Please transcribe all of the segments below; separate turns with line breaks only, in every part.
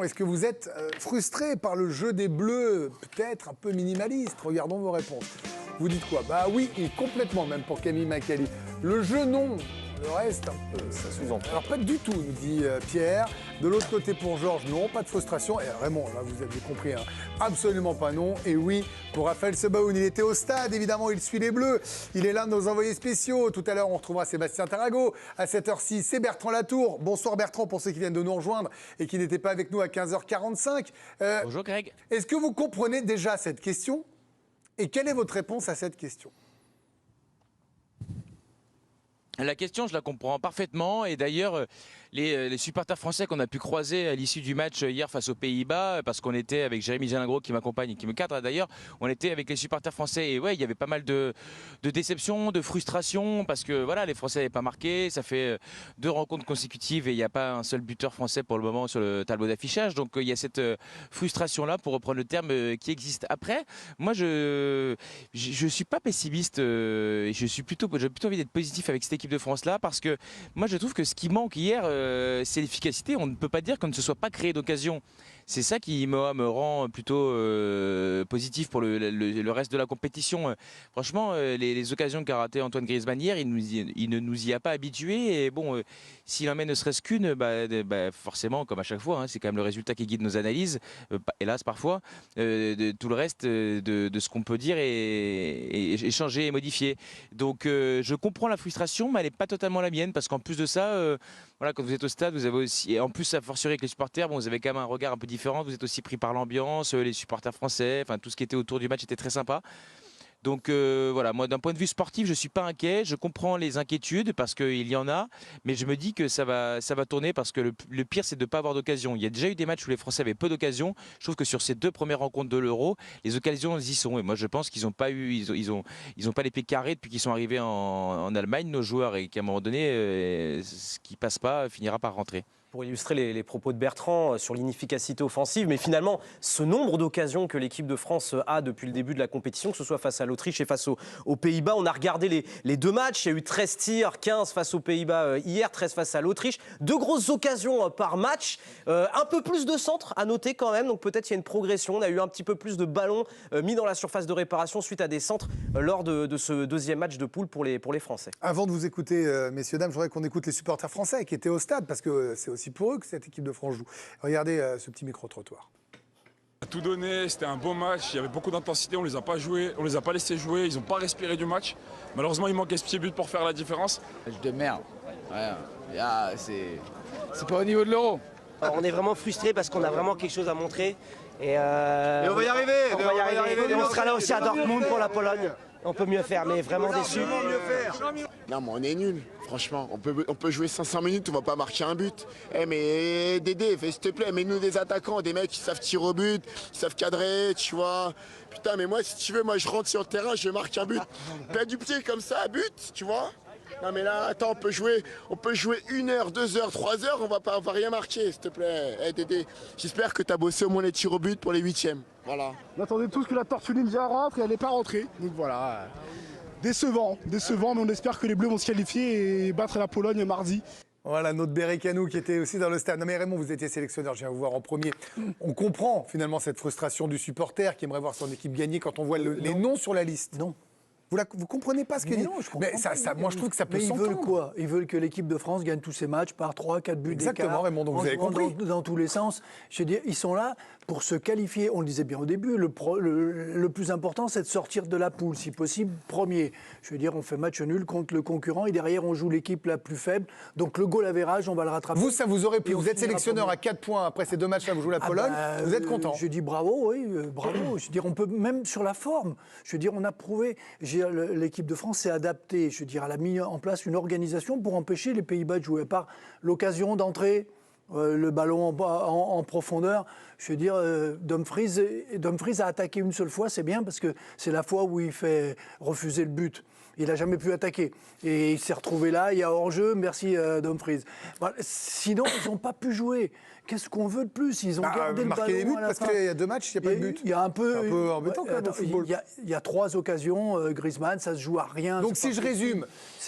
Est-ce que vous êtes frustré par le jeu des Bleus, peut-être un peu minimaliste? Regardons vos réponses. Vous dites quoi? Bah oui, et complètement, même pour Camille Macali. Le jeu, non. Le reste, un peu, ça sous-entend. Alors pas du tout, nous dit Pierre. De l'autre côté pour Georges, non, pas de frustration. Et Raymond, là vous avez compris, hein, absolument pas non. Et oui, pour Raphaël Sebaoun, il était au stade, évidemment, il suit les Bleus. Il est l'un de nos envoyés spéciaux. Tout à l'heure, on retrouvera Sébastien Tarago. À 7h06, c'est Bertrand Latour. Bonsoir Bertrand, pour ceux qui viennent de nous rejoindre et qui n'étaient pas avec nous à 15h45.
Bonjour Greg.
Est-ce que vous comprenez déjà cette question? Et quelle est votre réponse à cette question?
La question, je la comprends parfaitement. Et d'ailleurs, les supporters français qu'on a pu croiser à l'issue du match hier face aux Pays-Bas, parce qu'on était avec Jérémy Jalingro qui m'accompagne et qui me cadre d'ailleurs, on était avec les supporters français. Et ouais, il y avait pas mal de déceptions, de frustrations, parce que voilà, les Français n'avaient pas marqué. Ça fait 2 rencontres consécutives et il n'y a pas un seul buteur français pour le moment sur le tableau d'affichage. Donc il y a cette frustration-là, pour reprendre le terme, qui existe. Après, moi, je suis pas pessimiste. J'ai plutôt envie d'être positif avec cette équipe de France-là, parce que moi, je trouve que ce qui manque hier, c'est l'efficacité. On ne peut pas dire qu'on ne se soit pas créé d'occasion. C'est ça qui me rend plutôt positif pour le reste de la compétition. Franchement, les occasions qu'a raté Antoine Griezmann hier, il ne nous y a pas habitués. Et bon, s'il en met ne serait-ce qu'une, forcément, comme à chaque fois, hein, c'est quand même le résultat qui guide nos analyses, hélas parfois. Tout le reste de ce qu'on peut dire est changé et modifié. Donc je comprends la frustration, mais elle n'est pas totalement la mienne, parce qu'en plus de ça, voilà, quand vous êtes au stade, vous avez aussi, et en plus à fortiori avec les supporters, bon, vous avez quand même un regard un peu différent, vous êtes aussi pris par l'ambiance, les supporters français, enfin tout ce qui était autour du match était très sympa. Donc voilà, moi d'un point de vue sportif, je ne suis pas inquiet, je comprends les inquiétudes parce qu'il y en a, mais je me dis que ça va tourner, parce que le pire, c'est de ne pas avoir d'occasion. Il y a déjà eu des matchs où les Français avaient peu d'occasions. Je trouve que sur ces 2 premières rencontres de l'Euro, les occasions y sont. Et moi je pense qu'ils n'ont pas eu, ils ont pas les pieds carrés depuis qu'ils sont arrivés en Allemagne, nos joueurs, et qu'à un moment donné, ce qui passe pas finira par rentrer.
Pour illustrer les propos de Bertrand sur l'inefficacité offensive, mais finalement, ce nombre d'occasions que l'équipe de France a depuis le début de la compétition, que ce soit face à l'Autriche et face aux Pays-Bas, on a regardé les 2 matchs, il y a eu 13 tirs, 15 face aux Pays-Bas hier, 13 face à l'Autriche, 2 grosses occasions par match, un peu plus de centres à noter quand même, donc peut-être il y a une progression, on a eu un petit peu plus de ballons mis dans la surface de réparation suite à des centres lors de ce 2e match de poule pour les Français.
Avant de vous écouter, messieurs, dames, je voudrais qu'on écoute les supporters français qui étaient au stade, parce que c'est aussi pour eux que cette équipe de France joue. Regardez ce petit micro-trottoir.
On a tout donné, c'était un beau match, il y avait beaucoup d'intensité, on les a pas joués, on les a pas laissés jouer, ils n'ont pas respiré du match. Malheureusement, il manquait ce petit but pour faire la différence.
Match de merde. Ouais, c'est pas au niveau de l'Euro.
On est vraiment frustrés parce qu'on a vraiment quelque chose à montrer. Et
on va y arriver.
On va y arriver. Et on sera là aussi à Dortmund pour la Pologne. On peut mieux faire, mais vraiment déçu.
Non, mais on est nuls, franchement. On peut jouer 500 minutes, on va pas marquer un but. Mais Dédé, s'il te plaît, mets-nous des attaquants, des mecs qui savent tirer au but, qui savent cadrer, tu vois. Putain, mais moi, si tu veux, moi je rentre sur le terrain, je marque un but. Plein du pied comme ça, but, tu vois. Non mais là, attends, on peut jouer 1 heure, 2 heures, 3 heures, on va rien marquer, s'il te plaît. Dédé, j'espère que t'as bossé au moins les tirs au but pour les 8e. Voilà.
On attendait tous que la Tortue Ninja rentre et elle n'est pas rentrée. Donc voilà. Décevant, mais on espère que les Bleus vont se qualifier et battre la Pologne mardi.
Voilà, notre Bérécanou qui était aussi dans le stade. Non mais Raymond, vous étiez sélectionneur, je viens vous voir en premier. On comprend finalement cette frustration du supporter qui aimerait voir son équipe gagner quand on voit les noms sur la liste.
Non.
Vous comprenez pas ce qu'il dit?
Non, je comprends.
Moi, je trouve que ça peut s'entendre.
Ils veulent quoi? Ils veulent que l'équipe de France gagne tous ses matchs par 3-4 buts d'écart.
Exactement, Raymond, donc vous avez compris.
Dans tous les sens. Je veux dire, ils sont là pour se qualifier. On le disait bien au début, le plus important, c'est de sortir de la poule, si possible, premier. Je veux dire, on fait match nul contre le concurrent et derrière, on joue l'équipe la plus faible. Donc le goal average, on va le rattraper.
Vous, ça vous aurait plu. Vous êtes sélectionneur à 4 points après ces 2 matchs-là, vous jouez la Pologne. Vous êtes content?
Je dis bravo, oui, bravo. Je veux dire, on peut même sur la forme. Je veux dire, on a prouvé. L'équipe de France s'est adaptée. Je veux dire, elle a mis en place une organisation pour empêcher les Pays-Bas de jouer. Par l'occasion d'entrer, le ballon en profondeur. Je veux dire, Dumfries a attaqué une seule fois, c'est bien, parce que c'est la fois où il fait refuser le but. Il n'a jamais pu attaquer. Et il s'est retrouvé là, il y a hors-jeu, merci Dumfries. Voilà. Sinon, ils n'ont pas pu jouer. Qu'est-ce qu'on veut de plus? Ils ont gardé le ballon
des buts
à la
parce
fin.
qu'il y a 2 matchs, il n'y a pas de but.
Il y a un peu
embêtant quand même au football.
Il y a 3 occasions, Griezmann, ça se joue à rien.
Donc si je résume,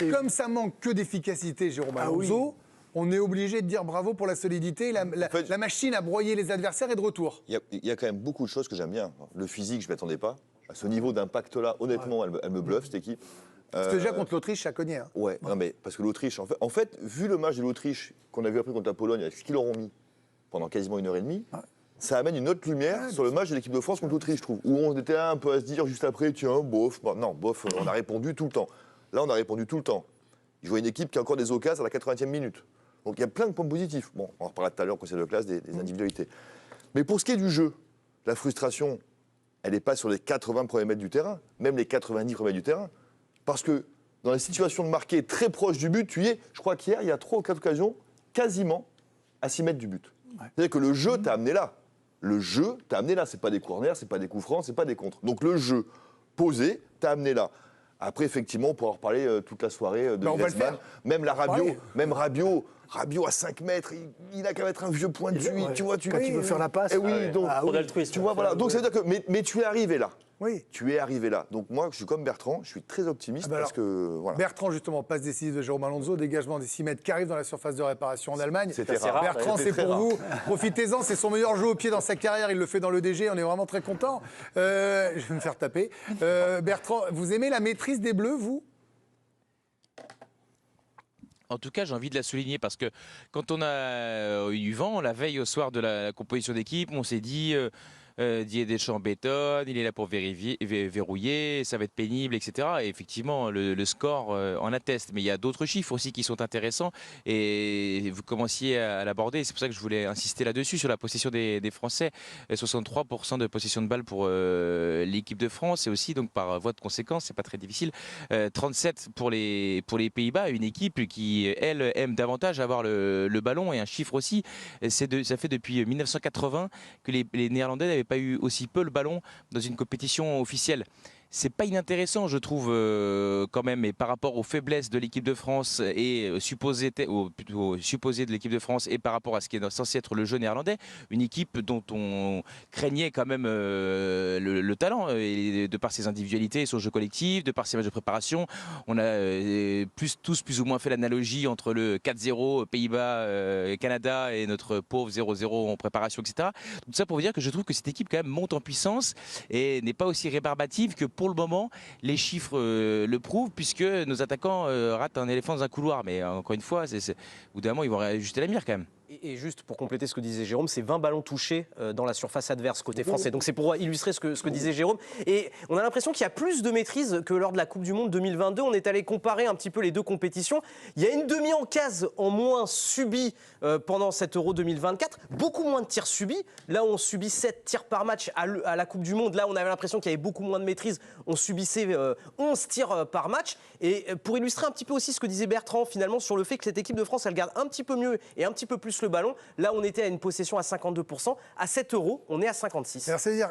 comme ça manque que d'efficacité, Jérôme Alonso, on est obligé de dire bravo pour la solidité. La machine à broyer les adversaires est de retour.
Il y a quand même beaucoup de choses que j'aime bien. Le physique, je ne m'y attendais pas. À ce niveau d'impact-là, honnêtement, elle me bluffe, cette équipe.
Parce que déjà contre l'Autriche, ça cognait. Hein.
Ouais, non, mais parce que l'Autriche, en fait, vu le match de l'Autriche qu'on a vu après contre la Pologne, avec ce qu'ils leur ont mis pendant quasiment 1h30, ça amène une autre lumière sur le match de l'équipe de France contre l'Autriche, je trouve. Où on était un peu à se dire juste après, tiens, bof. Non, bof, on a répondu tout le temps. Là, on a répondu tout le temps. Ils jouent une équipe qui a encore des occasions à la 80e minute. Donc il y a plein de points positifs. Bon, on en reparlera tout à l'heure, conseil de classe, des individualités. Mais pour ce qui est du jeu, la frustration, elle n'est pas sur les 80 premiers mètres du terrain, même les 90 premiers mètres du terrain. Parce que dans les situations de marquer très proche du but, tu y es, je crois qu'hier, il y a 3 ou 4 occasions, quasiment à 6 mètres du but. Ouais. C'est-à-dire que le jeu t'a amené là. Le jeu t'a amené là. C'est pas des corners, c'est pas des coups francs, c'est pas des contres. Donc le jeu posé t'a amené là. Après, effectivement, on pourra en reparler toute la soirée de Griezmann. Même la Rabiot à 5 mètres, il a qu'à mettre un vieux point dessus. Tu vois,
quand il veut faire la passe.
Tu vois, voilà. Donc ça veut dire que, mais tu es arrivé là. Oui. Tu es arrivé là. Donc moi, je suis comme Bertrand, je suis très optimiste parce que voilà.
Bertrand, justement, passe décisive de Jérôme Alonso, dégagement des 6 mètres qui arrive dans la surface de réparation en Allemagne.
C'était rare.
Bertrand, c'est pour vous. Profitez-en, c'est son meilleur jeu au pied dans sa carrière. Il le fait dans le DG. On est vraiment très content. Je vais me faire taper. Bertrand, vous aimez la maîtrise des Bleus, vous ?
En tout cas, j'ai envie de la souligner parce que quand on a eu vent, la veille au soir de la composition d'équipe, on s'est dit Didier Deschamps bétonne, il est là pour verrouiller, ça va être pénible, etc. Et effectivement, le score en atteste. Mais il y a d'autres chiffres aussi qui sont intéressants et vous commenciez à l'aborder. C'est pour ça que je voulais insister là-dessus, sur la possession des Français. 63% de possession de balle pour l'équipe de France et aussi, donc par voie de conséquence, c'est pas très difficile, 37 pour les Pays-Bas, une équipe qui, elle, aime davantage avoir le ballon. Et un chiffre aussi, ça fait depuis 1980 que les Néerlandais n'avaient pas eu aussi peu le ballon dans une compétition officielle. C'est pas inintéressant, je trouve, quand même, et par rapport aux faiblesses de l'équipe de France et supposées de l'équipe de France et par rapport à ce qui est censé être le jeu néerlandais, une équipe dont on craignait quand même le talent, et de par ses individualités et son jeu collectif, de par ses matchs de préparation. On a tous plus ou moins fait l'analogie entre le 4-0 Pays-Bas-Canada et notre pauvre 0-0 en préparation, etc. Donc ça pour vous dire que je trouve que cette équipe quand même monte en puissance et n'est pas aussi rébarbative que pour le moment, les chiffres le prouvent, puisque nos attaquants ratent un éléphant dans un couloir. Mais encore une fois, au bout d'un moment, ils vont réajuster la mire quand même.
Et juste pour compléter ce que disait Jérôme, c'est 20 ballons touchés dans la surface adverse côté français. Donc c'est pour illustrer ce que disait Jérôme. Et on a l'impression qu'il y a plus de maîtrise que lors de la Coupe du Monde 2022. On est allé comparer un petit peu les deux compétitions. Il y a une demi-encase en moins subie pendant cet Euro 2024. Beaucoup moins de tirs subis. Là, on subit 7 tirs par match à la Coupe du Monde. Là, on avait l'impression qu'il y avait beaucoup moins de maîtrise. On subissait 11 tirs par match. Et pour illustrer un petit peu aussi ce que disait Bertrand, finalement, sur le fait que cette équipe de France, elle garde un petit peu mieux et un petit peu plus le ballon. Là, on était à une possession à 52%. À 7 euros, on est à 56.
Alors, ça veut dire,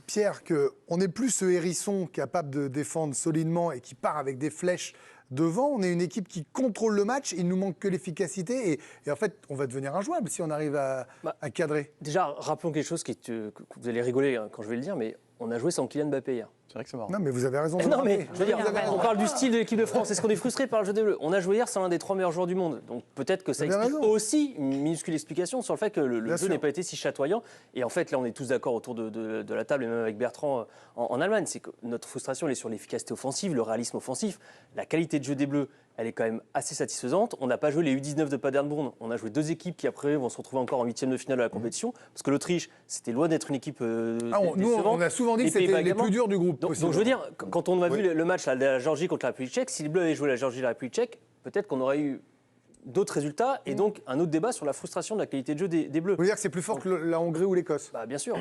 Pierre, qu'on n'est plus ce hérisson capable de défendre solidement et qui part avec des flèches devant. On est une équipe qui contrôle le match. Il nous manque que l'efficacité. Et en fait, on va devenir injouable si on arrive à cadrer.
Déjà, rappelons quelque chose que vous allez rigoler quand je vais le dire, mais on a joué sans Kylian Mbappé hier.
C'est vrai que c'est marrant.
Non, mais vous avez raison.
Non, mais je veux dire, on parle du style de l'équipe de France. Est-ce qu'on est frustré par le jeu des Bleus ? On a joué hier sans l'un des 3 meilleurs joueurs du monde. Donc peut-être que ça explique aussi une minuscule explication sur le fait que le jeu n'ait pas été si chatoyant. Et en fait, là, on est tous d'accord autour de la table, et même avec Bertrand en Allemagne. C'est que notre frustration, elle est sur l'efficacité offensive, le réalisme offensif. La qualité de jeu des Bleus, elle est quand même assez satisfaisante. On n'a pas joué les U19 de Paderborn. On a joué 2 équipes qui, après, vont se retrouver encore en 8e de finale de la compétition. Parce que l'Autriche, c'était loin d'être une équipe
nous, on a souvent dit que c'était les plus durs du groupe.
Donc je veux dire, quand on a vu le match de la Géorgie contre la République tchèque, si les Bleus avaient joué la Géorgie et la République tchèque, peut-être qu'on aurait eu d'autres résultats et donc un autre débat sur la frustration de la qualité de jeu des Bleus.
Vous voulez dire que c'est plus fort que la Hongrie ou l'Écosse ?
Bien sûr,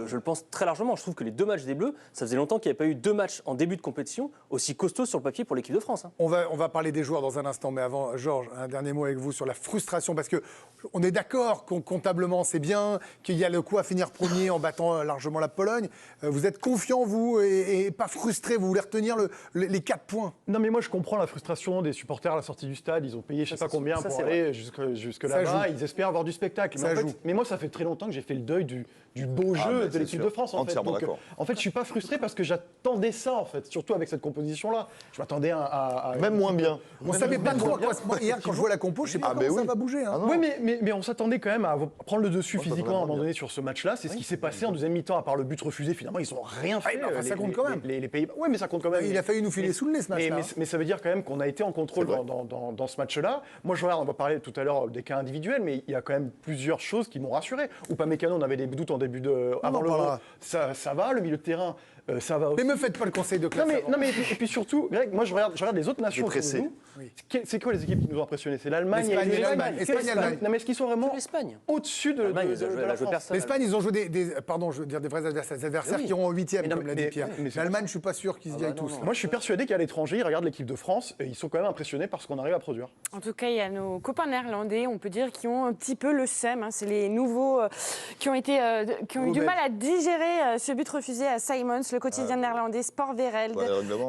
je le pense très largement. Je trouve que les 2 matchs des Bleus, ça faisait longtemps qu'il n'y avait pas eu 2 matchs en début de compétition aussi costauds sur le papier pour l'équipe de France.
On va parler des joueurs dans un instant, mais avant, Georges, un dernier mot avec vous sur la frustration, parce qu'on est d'accord qu'on comptablement c'est bien, qu'il y a le coup à finir premier en battant largement la Pologne. Vous êtes confiant, vous, et pas frustré, vous voulez retenir les 4 points ?
Non, mais moi je comprends la frustration des supporters à la sortie du stade. Ils ont payé je sais pas pas combien
Ça,
pour
c'est
aller jusque là-bas. Ils espèrent avoir du spectacle. Mais moi, ça fait très longtemps que j'ai fait le deuil du beau jeu de l'équipe de France. En fait. Donc, en fait, je suis pas frustré parce que j'attendais ça, en fait, surtout avec cette composition-là. Je m'attendais à
même moins bien.
On savait pas trop à quoi hier quand je vois la compo, je sais pas comment ça va bouger.
Oui, mais on s'attendait quand même à prendre le dessus physiquement à un moment donné sur ce match-là. C'est ce qui s'est passé en deuxième mi-temps, à part le but refusé. Finalement, ils ont rien fait.
Ça compte quand même.
Les Pays-Bas. Oui, mais ça compte quand même.
Il a failli nous filer sous le nez ce match-là.
Mais ça veut dire quand même qu'on a été en contrôle dans ce match-là. Moi, je regarde, on va parler tout à l'heure des cas individuels, mais il y a quand même plusieurs choses qui m'ont rassuré. Upamecano, on avait des doutes en début avant l'Euro. Ça va, le milieu de terrain, ça va aussi.
Mais me faites pas le conseil de classe.
Non, mais et puis surtout, Greg, moi je regarde les autres nations. C'est quoi les équipes qui nous ont impressionnés? C'est l'Allemagne et l'Allemagne. Non, mais est-ce qu'ils sont vraiment au-dessus de la France?
L'Espagne, ils ont joué pardon, je veux dire des vrais adversaires, des adversaires qui iront en 8e, comme l'a dit Pierre. L'Allemagne, je suis pas sûr qu'ils y aillent tous.
Moi, je suis persuadé qu'à l'étranger, ils regardent l'équipe de France et ils sont quand même impressionnés par ce qu'on arrive à produire.
En tout cas, il y a nos copains néerlandais, on peut dire, qui ont un petit peu le seum. C'est les nouveaux qui ont eu du mal à digérer ce but refusé à Simons, le quotidien néerlandais Sport Vereld.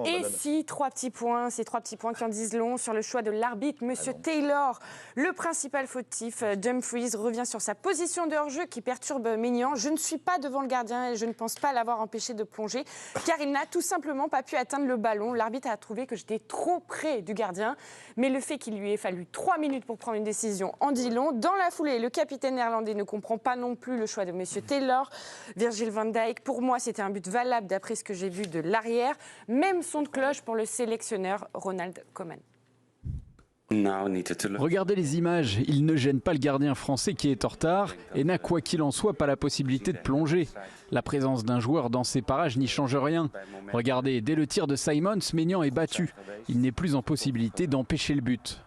Et si ces 3 petits points qui en disent long sur le choix de l'arbitre, Monsieur Taylor, le principal fautif. Dumfries revient sur sa position de hors-jeu qui perturbe Maignan. Je ne suis pas devant le gardien et je ne pense pas l'avoir empêché de plonger, car il n'a tout simplement pas pu atteindre le ballon. L'arbitre a trouvé que j'étais trop près du gardien, mais le fait qu'il lui ait fallu 3 minutes pour prendre une décision en dit long. Dans la foulée, le capitaine néerlandais ne comprend pas non plus le choix de Monsieur Taylor. Virgil van Dijk, pour moi, c'était un but valable d'après ce que j'ai vu de l'arrière. Même son de cloche pour le sélectionneur Ronald Koeman.
Regardez les images, il ne gêne pas le gardien français qui est en retard et n'a quoi qu'il en soit pas la possibilité de plonger. La présence d'un joueur dans ces parages n'y change rien. Regardez, dès le tir de Simons, Maignan est battu. Il n'est plus en possibilité d'empêcher le but.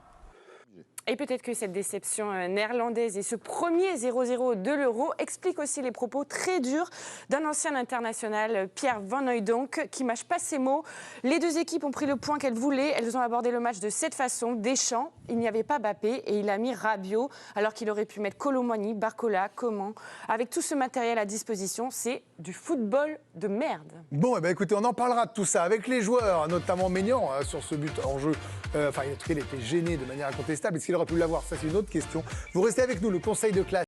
Et peut-être que cette déception néerlandaise et ce premier 0-0 de l'Euro expliquent aussi les propos très durs d'un ancien international, Pierre Van Hooijdonk, qui mâche pas ses mots. Les deux équipes ont pris le point qu'elles voulaient. Elles ont abordé le match de cette façon. Deschamps, il n'y avait pas Mbappé et il a mis Rabiot, alors qu'il aurait pu mettre Kolo Muani, Barcola, Coman. Avec tout ce matériel à disposition, c'est du football de merde.
Bon, eh ben, écoutez, on en parlera de tout ça avec les joueurs, notamment Maignan, sur ce but en jeu. Enfin, en tout cas, il était gêné de manière incontestable. Est-ce qu'il aurait pu l'avoir? Ça, c'est une autre question. Vous restez avec nous, le conseil de classe.